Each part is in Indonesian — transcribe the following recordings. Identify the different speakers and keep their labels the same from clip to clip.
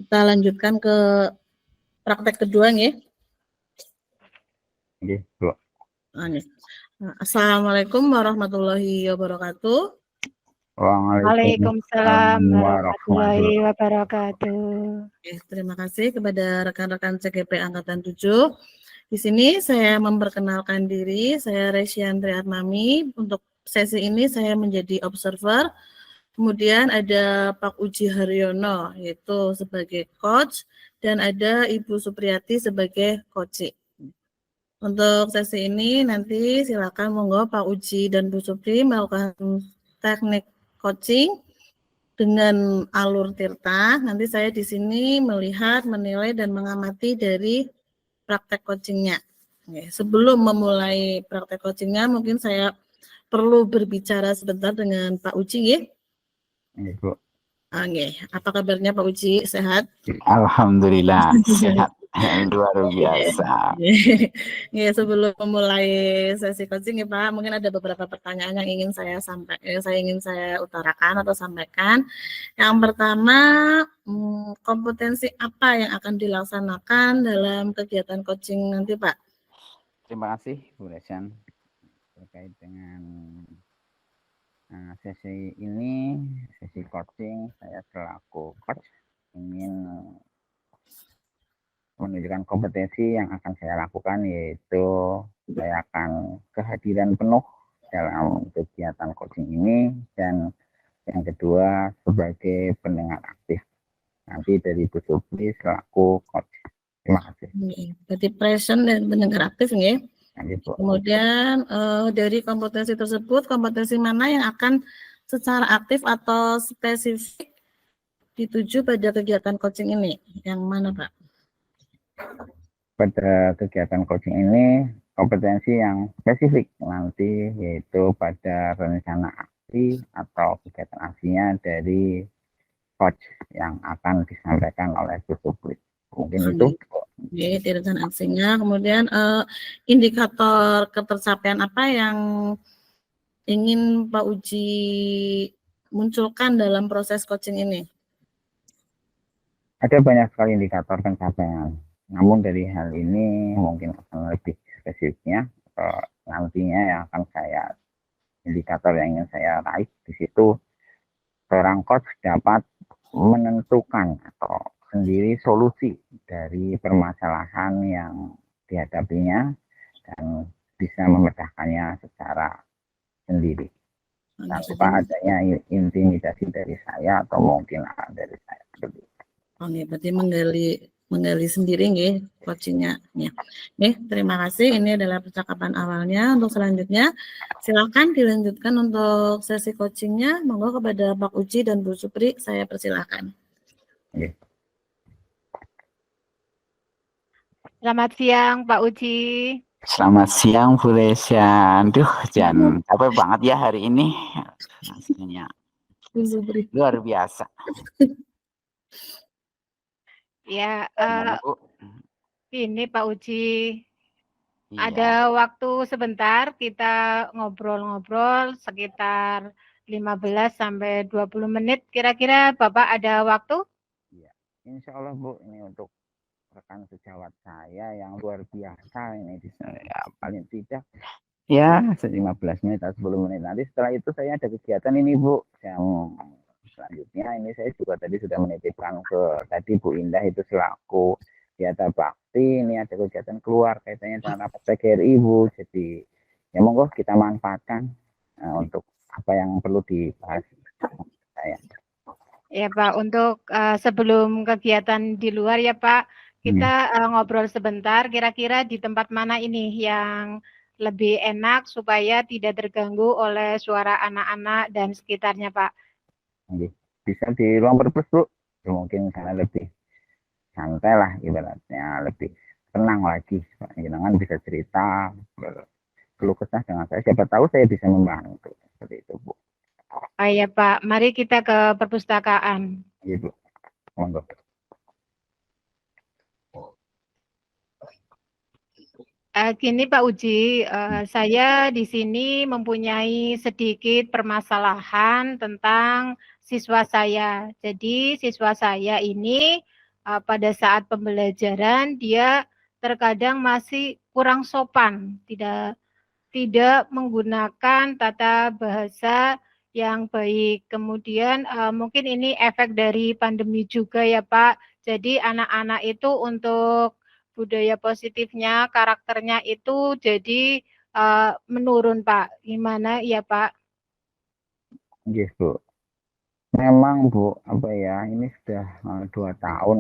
Speaker 1: Kita lanjutkan ke praktek kedua nih.
Speaker 2: Nggih, Bu.
Speaker 1: Assalamualaikum warahmatullahi wabarakatuh.
Speaker 3: Waalaikumsalam warahmatullahi wabarakatuh.
Speaker 1: Terima kasih kepada rekan-rekan CGP Angkatan 7. Di sini saya memperkenalkan diri, saya Resyanti Atmami. Untuk sesi ini saya menjadi observer. Kemudian ada Pak Uji Haryono, yaitu sebagai coach, dan ada Ibu Supriyati sebagai coach. Untuk sesi ini nanti silakan monggo Pak Uji dan Bu Supri melakukan teknik coaching dengan alur tirta. Nanti saya di sini melihat, menilai, dan mengamati dari praktek coachingnya. Sebelum memulai praktek coachingnya, mungkin saya perlu berbicara sebentar dengan Pak Uji, ya.
Speaker 2: Ibu.
Speaker 1: Apa kabarnya Pak Uji? Sehat?
Speaker 2: Alhamdulillah sehat. Luar biasa.
Speaker 1: Ya, sebelum memulai sesi coaching ya Pak, mungkin ada beberapa pertanyaan yang ingin saya utarakan atau sampaikan. Yang pertama, kompetensi apa yang akan dilaksanakan dalam kegiatan coaching nanti Pak?
Speaker 2: Terima kasih Bu Resyan terkait dengan sesi ini, sesi coaching. Saya selaku coach ingin menunjukkan kompetensi yang akan saya lakukan, yaitu saya akan kehadiran penuh dalam kegiatan coaching ini, dan yang kedua sebagai pendengar aktif nanti dari Bu Supri selaku coach. Terima kasih.
Speaker 1: Berarti present dan pendengar aktif ya. Kemudian dari kompetensi tersebut, kompetensi mana yang akan secara aktif atau spesifik dituju pada kegiatan coaching ini? Yang mana Pak?
Speaker 2: Pada kegiatan coaching ini kompetensi yang spesifik nanti yaitu pada rencana aksi atau kegiatan aksinya dari coach yang akan disampaikan oleh Bu Supri. Mungkin itu.
Speaker 1: Oke, di rencana aksinya. Kemudian indikator ketercapaian apa yang ingin Pak Uji munculkan dalam proses coaching ini?
Speaker 2: Ada banyak sekali indikator pencapaian. Namun dari hal ini mungkin akan lebih spesifiknya nantinya yang akan saya indikator yang ingin saya raih di situ, seorang coach dapat menentukan atau sendiri solusi dari permasalahan yang dihadapinya dan bisa memecahkannya secara sendiri tanpa adanya intimidasi dari saya atau mungkin dari saya.
Speaker 1: Berarti menggali sendiri nggih coachingnya. Terima kasih. Ini adalah percakapan awalnya. Untuk selanjutnya silakan dilanjutkan untuk sesi coachingnya. Monggo kepada Pak Uji dan Bu Supri, saya persilakan.
Speaker 3: Selamat siang Pak Uji.
Speaker 2: Selamat siang Bu Resyan. Jangan capek banget ya hari ini. Hasilnya luar biasa.
Speaker 3: Ya, ini Pak Uji,
Speaker 2: iya.
Speaker 3: Ada waktu sebentar kita ngobrol-ngobrol sekitar 15 sampai 20 menit. Kira-kira Bapak ada waktu?
Speaker 2: Iya, insya Allah Bu, ini untuk rekan sejawat saya yang luar biasa ini di sana, ya paling tidak ya 15 menit atau 10 menit. Nanti setelah itu saya ada kegiatan ini Bu, yang selanjutnya ini saya juga tadi sudah menitipkan ke tadi Bu Indah itu selaku Diata Bakti, ini ada kegiatan keluar kaitannya dengan rapat PGRI Bu, jadi ya monggo kita manfaatkan untuk apa yang perlu dibahas saya.
Speaker 3: Ya Pak, untuk sebelum kegiatan di luar ya Pak, kita ngobrol sebentar, kira-kira di tempat mana ini yang lebih enak supaya tidak terganggu oleh suara anak-anak dan sekitarnya Pak.
Speaker 2: Bisa di ruang perpus Bu, mungkin karena lebih santai lah ibaratnya, lebih tenang lagi, jangan bisa cerita keluh kesah dengan saya, siapa tahu saya bisa membantu seperti itu Bu.
Speaker 3: Oh ya Pak, mari kita ke perpustakaan.
Speaker 2: Iya Bu, monggo.
Speaker 3: Gini Pak Uji, saya di sini mempunyai sedikit permasalahan tentang siswa saya. Jadi siswa saya ini pada saat pembelajaran dia terkadang masih kurang sopan, tidak menggunakan tata bahasa yang baik. Kemudian mungkin ini efek dari pandemi juga ya Pak. Jadi anak-anak itu untuk budaya positifnya, karakternya itu jadi menurun Pak. Gimana ya Pak?
Speaker 2: Gitu. Memang Bu, apa ya, ini sudah 2 tahun,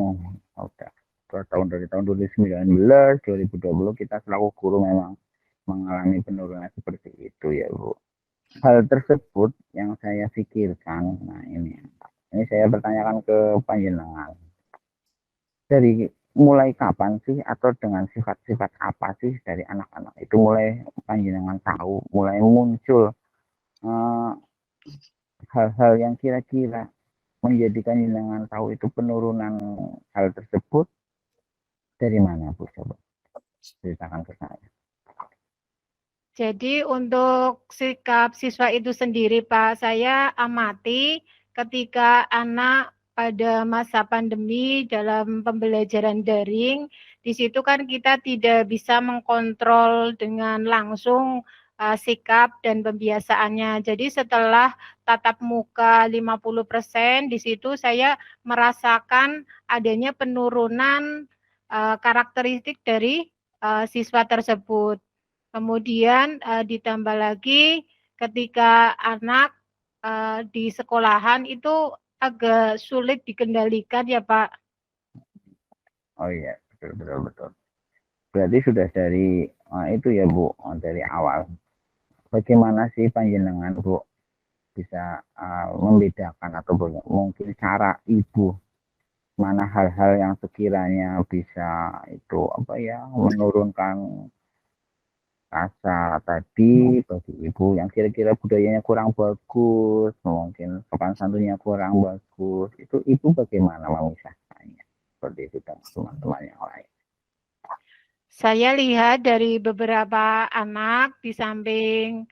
Speaker 2: udah 2 tahun dari tahun 2019, 2020 kita selaku guru memang mengalami penurunan seperti itu ya Bu. Hal tersebut yang saya pikirkan, nah ini saya bertanyakan ke panjenengan. Dari mulai kapan sih atau dengan sifat-sifat apa sih dari anak-anak itu mulai panjenengan tahu, mulai muncul eh, hal-hal yang kira-kira menjadikan jenengan tahu itu penurunan hal tersebut dari mana Bu? Coba ceritakan ke saya.
Speaker 3: Jadi untuk sikap siswa itu sendiri Pak, saya amati ketika anak pada masa pandemi dalam pembelajaran daring, di situ kan kita tidak bisa mengkontrol dengan langsung sikap dan pembiasaannya. Jadi setelah tatap muka 50%, di situ saya merasakan adanya penurunan karakteristik dari siswa tersebut. Kemudian ditambah lagi ketika anak di sekolahan itu agak sulit dikendalikan ya Pak.
Speaker 2: Oh iya, betul betul betul. Berarti sudah dari itu ya Bu, dari awal. Bagaimana sih panjenengan Bu bisa membedakan atau mungkin cara ibu mana hal-hal yang sekiranya bisa itu apa ya menurunkan rasa tadi bagi ibu yang kira-kira budayanya kurang bagus, mungkin sopan santunnya kurang bagus, itu ibu bagaimana memisahkannya seperti itu dengan teman-teman yang lain.
Speaker 3: Saya lihat dari beberapa anak di samping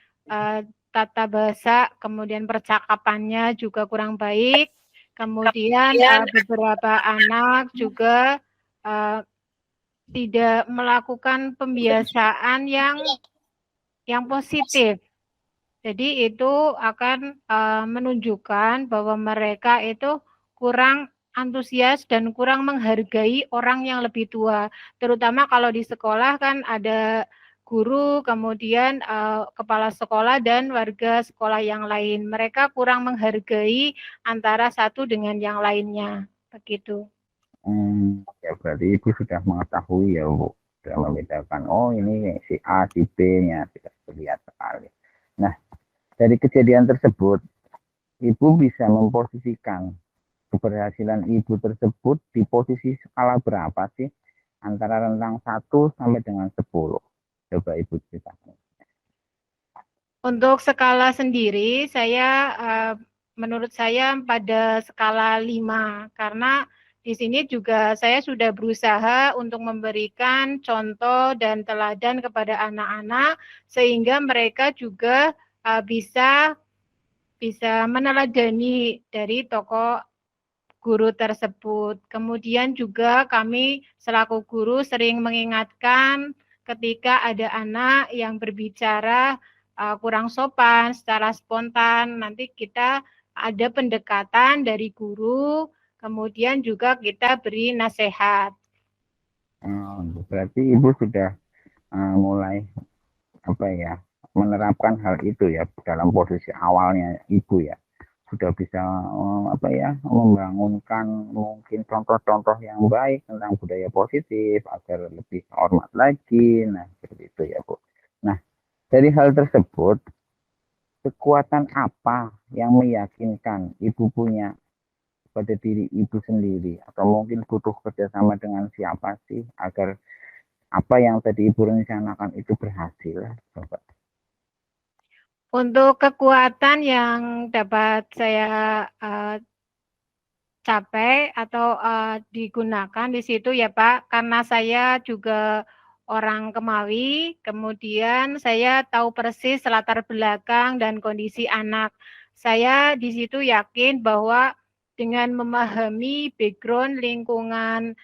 Speaker 3: tata bahasa, kemudian percakapannya juga kurang baik, kemudian beberapa anak juga tidak melakukan pembiasaan yang positif. Jadi itu akan menunjukkan bahwa mereka itu kurang antusias dan kurang menghargai orang yang lebih tua. Terutama kalau di sekolah kan ada guru, kemudian kepala sekolah dan warga sekolah yang lain. Mereka kurang menghargai antara satu dengan yang lainnya. Begitu.
Speaker 2: Ya berarti ibu sudah mengetahui ya Bu, sudah membedakan oh ini si A si B-nya tidak terlihat sekali. Nah dari kejadian tersebut ibu bisa memposisikan keberhasilan ibu tersebut di posisi skala berapa sih antara rentang 1 sampai dengan 10. Coba ibu ceritakan.
Speaker 3: Untuk skala sendiri, menurut saya pada skala 5, karena di sini juga saya sudah berusaha untuk memberikan contoh dan teladan kepada anak-anak, sehingga mereka juga bisa meneladani dari tokoh guru tersebut. Kemudian juga kami selaku guru sering mengingatkan ketika ada anak yang berbicara kurang sopan, secara spontan, nanti kita ada pendekatan dari guru, kemudian juga kita beri nasihat.
Speaker 2: Berarti ibu sudah mulai apa ya menerapkan hal itu ya dalam posisi awalnya ibu ya sudah bisa apa ya membangunkan mungkin contoh-contoh yang baik tentang budaya positif agar lebih hormat lagi. Nah seperti itu ya Bu. Nah dari hal tersebut kekuatan apa yang meyakinkan ibu punya pada diri ibu sendiri atau mungkin butuh kerjasama dengan siapa sih agar apa yang tadi ibu rencanakan itu berhasil? Coba.
Speaker 3: Untuk kekuatan yang dapat saya capai atau digunakan di situ ya Pak, karena saya juga orang Kemawi, kemudian saya tahu persis latar belakang dan kondisi anak. Saya di situ yakin bahwa dengan memahami background lingkungan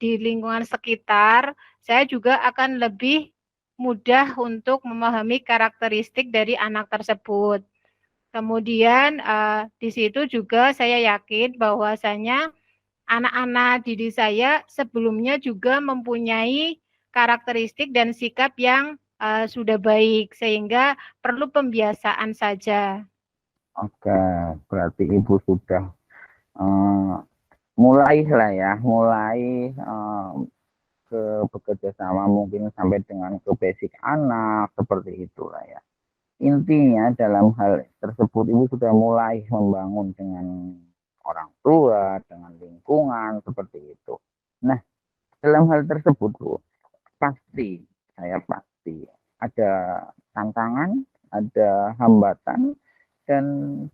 Speaker 3: di lingkungan sekitar, saya juga akan lebih mudah untuk memahami karakteristik dari anak tersebut. Kemudian di situ juga saya yakin bahwasanya anak-anak didik saya sebelumnya juga mempunyai karakteristik dan sikap yang sudah baik, sehingga perlu pembiasaan saja.
Speaker 2: Oke, berarti Ibu sudah mulai lah ya, mulai ke bekerja sama mungkin sampai dengan ke basic anak, seperti itulah ya. Intinya dalam hal tersebut Ibu sudah mulai membangun dengan orang tua, dengan lingkungan, seperti itu. Nah, dalam hal tersebut Bu, pasti, saya pasti ada tantangan, ada hambatan, dan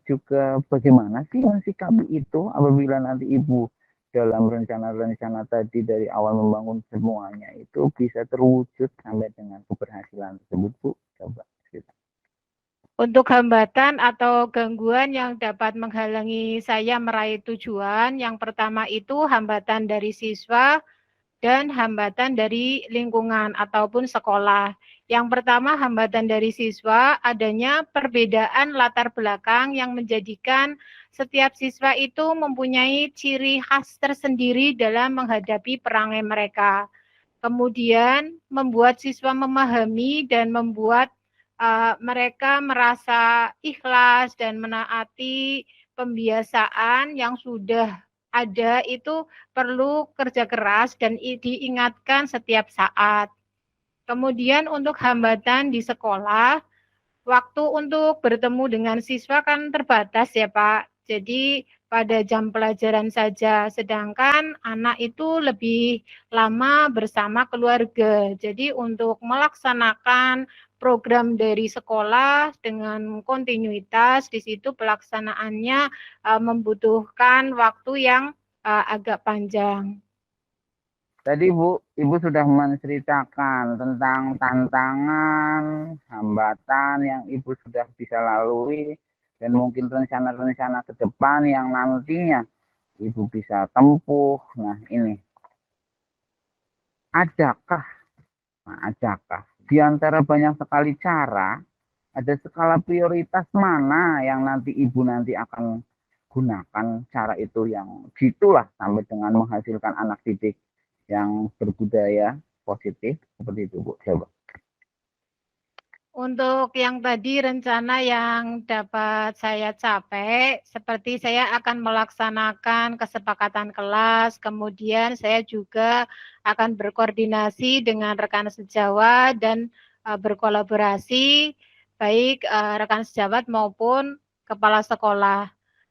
Speaker 2: juga bagaimana sih mensikapi itu apabila nanti Ibu dalam rencana-rencana tadi dari awal membangun semuanya itu bisa terwujud sampai dengan keberhasilan tersebut Bu. Coba cerita.
Speaker 3: Untuk hambatan atau gangguan yang dapat menghalangi saya meraih tujuan, yang pertama itu hambatan dari siswa dan hambatan dari lingkungan ataupun sekolah. Yang pertama, hambatan dari siswa, adanya perbedaan latar belakang yang menjadikan setiap siswa itu mempunyai ciri khas tersendiri dalam menghadapi perangai mereka. Kemudian membuat siswa memahami dan membuat mereka merasa ikhlas dan menaati pembiasaan yang sudah ada itu perlu kerja keras dan diingatkan setiap saat. Kemudian untuk hambatan di sekolah, waktu untuk bertemu dengan siswa kan terbatas ya Pak. Jadi pada jam pelajaran saja, sedangkan anak itu lebih lama bersama keluarga. Jadi untuk melaksanakan program dari sekolah dengan kontinuitas, di situ pelaksanaannya membutuhkan waktu yang agak panjang.
Speaker 2: Tadi Bu, Ibu sudah menceritakan tentang tantangan, hambatan yang Ibu sudah bisa lalui, dan mungkin rencana-rencana ke depan yang nantinya Ibu bisa tempuh. Nah ini, adakah di antara banyak sekali cara, ada skala prioritas mana yang nanti Ibu nanti akan gunakan cara itu yang gitulah sampai dengan menghasilkan anak didik yang berbudaya positif seperti itu Bu. Coba.
Speaker 3: Untuk yang tadi rencana yang dapat saya capai, seperti saya akan melaksanakan kesepakatan kelas, kemudian saya juga akan berkoordinasi dengan rekan sejawat dan berkolaborasi, baik rekan sejawat maupun kepala sekolah.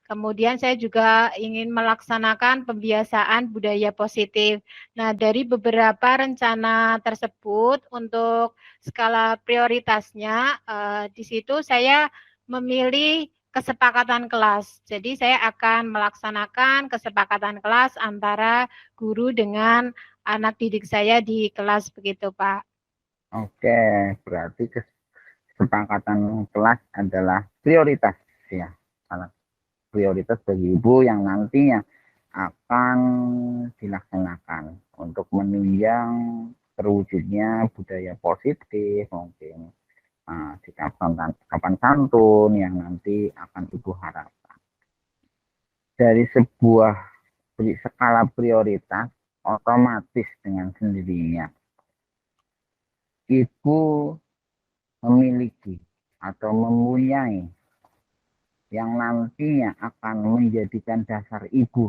Speaker 3: Kemudian saya juga ingin melaksanakan pembiasaan budaya positif. Nah, dari beberapa rencana tersebut untuk skala prioritasnya, di situ saya memilih kesepakatan kelas. Jadi saya akan melaksanakan kesepakatan kelas antara guru dengan anak didik saya di kelas begitu, Pak.
Speaker 2: Oke, berarti kesepakatan kelas adalah prioritas ya. Prioritas bagi Ibu yang nantinya akan dilaksanakan untuk menunjang terwujudnya budaya positif, mungkin sikap sopan santun yang nanti akan Ibu harapkan. Dari sebuah skala prioritas, otomatis dengan sendirinya Ibu memiliki atau mempunyai yang nantinya akan menjadikan dasar Ibu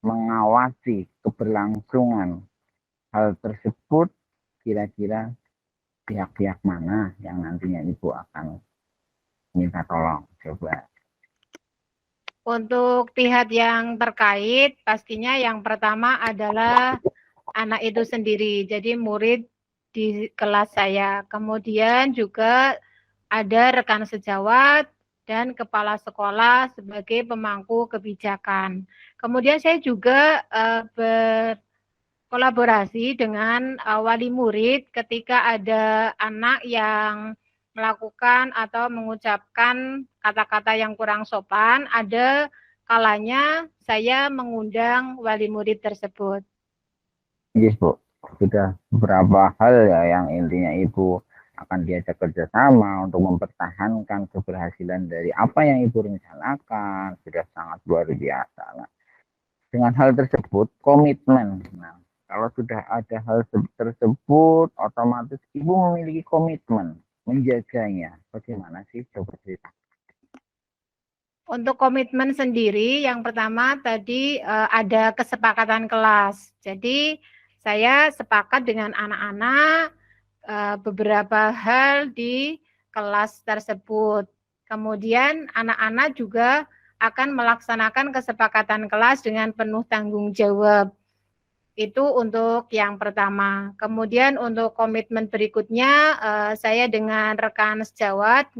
Speaker 2: mengawasi keberlangsungan hal tersebut. Kira-kira pihak-pihak mana yang nantinya Ibu akan minta tolong? Coba.
Speaker 3: Untuk pihak yang terkait, pastinya yang pertama adalah anak itu sendiri, jadi murid di kelas saya. Kemudian juga ada rekan sejawat dan kepala sekolah sebagai pemangku kebijakan. Kemudian saya juga berkolaborasi dengan wali murid ketika ada anak yang melakukan atau mengucapkan kata-kata yang kurang sopan, ada kalanya saya mengundang wali murid tersebut.
Speaker 2: Yes, Bu. Sudah beberapa hal ya yang intinya Ibu akan diajak kerjasama untuk mempertahankan keberhasilan dari apa yang Ibu rencanakan. Sudah sangat luar biasa. Nah, dengan hal tersebut, komitmen. Nah, kalau sudah ada hal tersebut, otomatis Ibu memiliki komitmen menjaganya. Bagaimana sih? Coba cerita.
Speaker 3: Untuk komitmen sendiri, yang pertama tadi ada kesepakatan kelas. Jadi saya sepakat dengan anak-anak beberapa hal di kelas tersebut. Kemudian anak-anak juga akan melaksanakan kesepakatan kelas dengan penuh tanggung jawab. Itu untuk yang pertama. Kemudian untuk komitmen berikutnya, saya dengan rekan sejawat,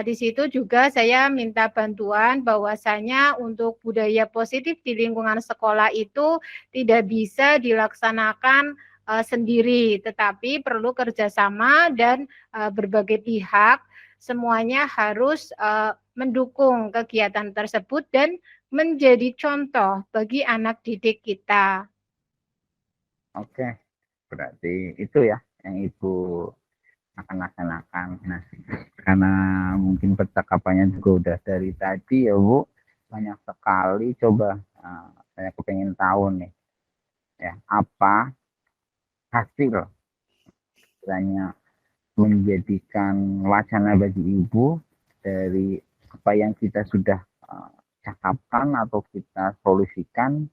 Speaker 3: di situ juga saya minta bantuan bahwasanya untuk budaya positif di lingkungan sekolah itu tidak bisa dilaksanakan sendiri, tetapi perlu kerjasama dan berbagai pihak semuanya harus mendukung kegiatan tersebut dan menjadi contoh bagi anak didik kita.
Speaker 2: Oke, berarti itu ya yang Ibu akan laksanakan. Nah, karena mungkin percakapannya juga udah dari tadi ya Bu, banyak sekali. Coba saya kepengen tahu nih, ya apa hasil kiranya menjadikan wacana bagi Ibu dari apa yang kita sudah cakapkan atau kita solusikan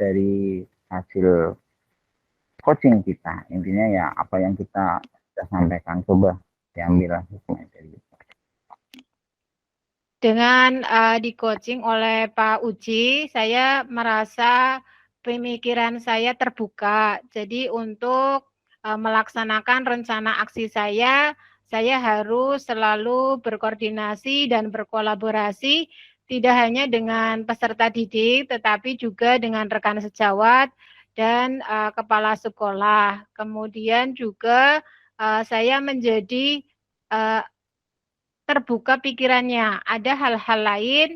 Speaker 2: dari hasil coaching kita. Intinya ya apa yang kita sudah sampaikan, coba diambil hikmah dari itu.
Speaker 3: Dengan di coaching oleh Pak Uji, saya merasa pemikiran saya terbuka. Jadi untuk melaksanakan rencana aksi saya harus selalu berkoordinasi dan berkolaborasi tidak hanya dengan peserta didik, tetapi juga dengan rekan sejawat dan kepala sekolah. Kemudian juga saya menjadi terbuka pikirannya. Ada hal-hal lain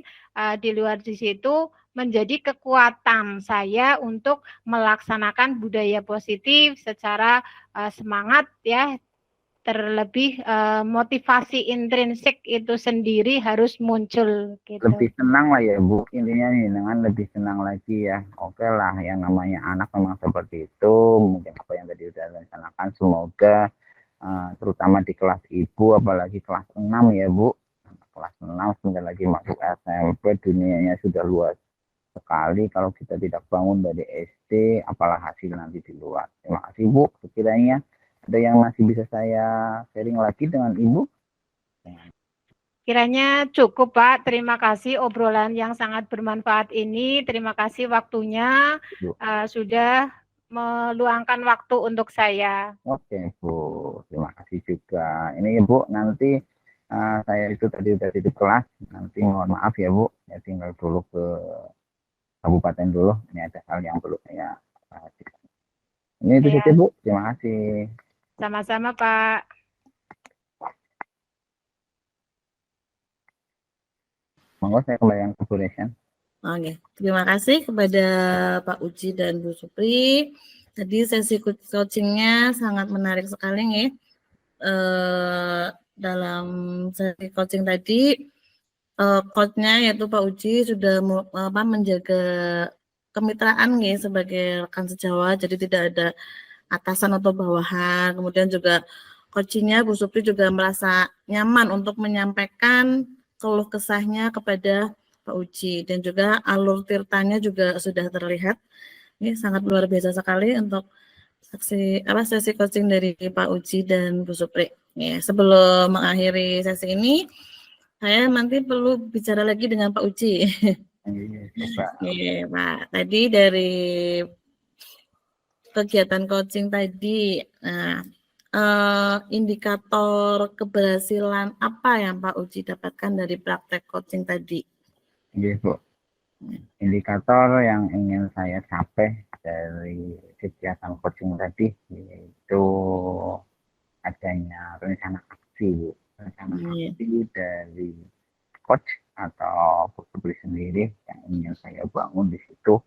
Speaker 3: di luar di situ menjadi kekuatan saya untuk melaksanakan budaya positif secara semangat ya. Terlebih motivasi intrinsik itu sendiri harus muncul gitu.
Speaker 2: Lebih tenang lah ya Bu, intinya nih dengan lebih tenang lagi ya. Oke lah, yang namanya anak memang seperti itu. Mungkin apa yang tadi udah rencanakan, semoga terutama di kelas Ibu, apalagi kelas 6 ya Bu. Kelas 6 sebentar lagi masuk SMP, dunianya sudah luas sekali. Kalau kita tidak bangun dari SD, apalah hasil nanti di luar. Terima kasih Bu. Sekiranya ada yang masih bisa saya sharing lagi dengan Ibu?
Speaker 3: Kiranya cukup Pak, terima kasih obrolan yang sangat bermanfaat ini. Terima kasih waktunya sudah meluangkan waktu untuk saya.
Speaker 2: Oke Bu, terima kasih juga. Ini Bu, nanti saya itu tadi udah di kelas, nanti mohon maaf ya Bu, ya tinggal dulu ke kabupaten dulu. Ini ada hal yang perlu saya perhatikan. Ini itu saja Bu, terima kasih.
Speaker 3: Sama-sama Pak.
Speaker 2: Monggo saya kembalikan ke Bu Resyan.
Speaker 1: Oke, terima kasih kepada Pak Uji dan Bu Supri. Tadi sesi coachingnya sangat menarik sekali nih. Dalam sesi coaching tadi, coachnya yaitu Pak Uji sudah menjaga kemitraan nih sebagai rekan sejawat, jadi tidak ada atasan atau bawahan. Kemudian juga coachingnya Bu Supri juga merasa nyaman untuk menyampaikan keluh kesahnya kepada Pak Uji, dan juga alur tirtanya juga sudah terlihat. Ini sangat luar biasa sekali untuk sesi coaching dari Pak Uji dan Bu Supri. Ya, sebelum mengakhiri sesi ini, saya nanti perlu bicara lagi dengan Pak Uji. Pak, tadi dari kegiatan coaching tadi, indikator keberhasilan apa yang Pak Uji dapatkan dari praktek coaching tadi?
Speaker 2: Iya Bu, indikator yang ingin saya capai dari kegiatan coaching tadi yaitu adanya rencana aksi aksi, Bu. Rencana
Speaker 1: Iya.
Speaker 2: aksi dari coach atau Bu Supri sendiri yang ingin saya bangun di situ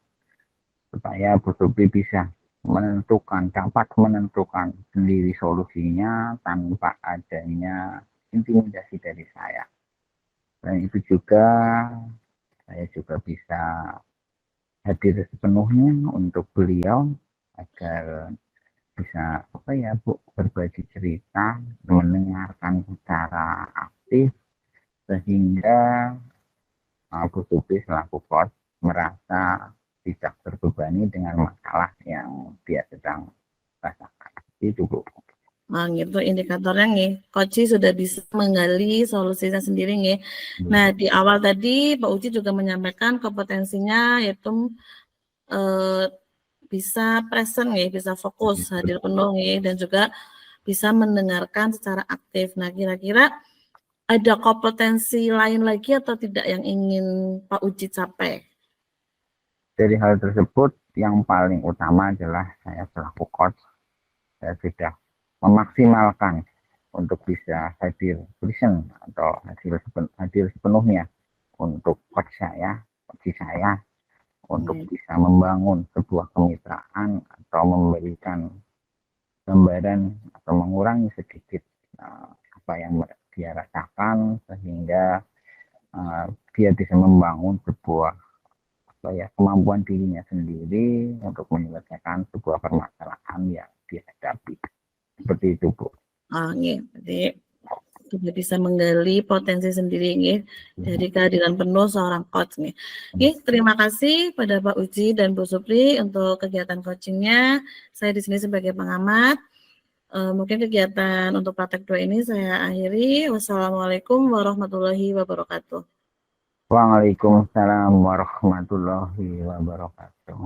Speaker 2: supaya Bu Supri bisa dapat menentukan sendiri solusinya tanpa adanya intimidasi dari saya. Dan itu juga saya juga bisa hadir sepenuhnya untuk beliau agar bisa Bu, berbagi cerita, mendengarkan secara aktif sehingga Bu Supri selaku coach merasa tidak terbebani dengan masalah yang dia sedang rasakan. Itu Bu.
Speaker 1: Nah, gitu indikatornya nih. Coach sudah bisa menggali solusinya sendiri nih. Nah, di awal tadi Pak Uci juga menyampaikan kompetensinya yaitu bisa present nih, bisa fokus, hadir penuh nih, dan juga bisa mendengarkan secara aktif. Nah, kira-kira ada kompetensi lain lagi atau tidak yang ingin Pak Uci capai?
Speaker 2: Dari hal tersebut yang paling utama adalah saya selaku coach, saya sudah memaksimalkan untuk bisa hadir present atau hadir sepenuhnya untuk coach saya untuk bisa membangun sebuah kemitraan atau memberikan gambaran atau mengurangi sedikit apa yang dia rasakan sehingga dia bisa membangun sebuah kemampuan dirinya sendiri untuk menyelesaikan sebuah permasalahan yang dihadapi. Seperti itu, Bu.
Speaker 1: Jadi sudah bisa menggali potensi sendiri nih dari kehadiran penuh seorang coach nih. Terima kasih pada Pak Uci dan Bu Supri untuk kegiatan coachingnya. Saya di sini sebagai pengamat. Mungkin kegiatan untuk praktek 2 ini saya akhiri. Wassalamualaikum warahmatullahi wabarakatuh.
Speaker 2: Waalaikumsalam warahmatullahi wabarakatuh.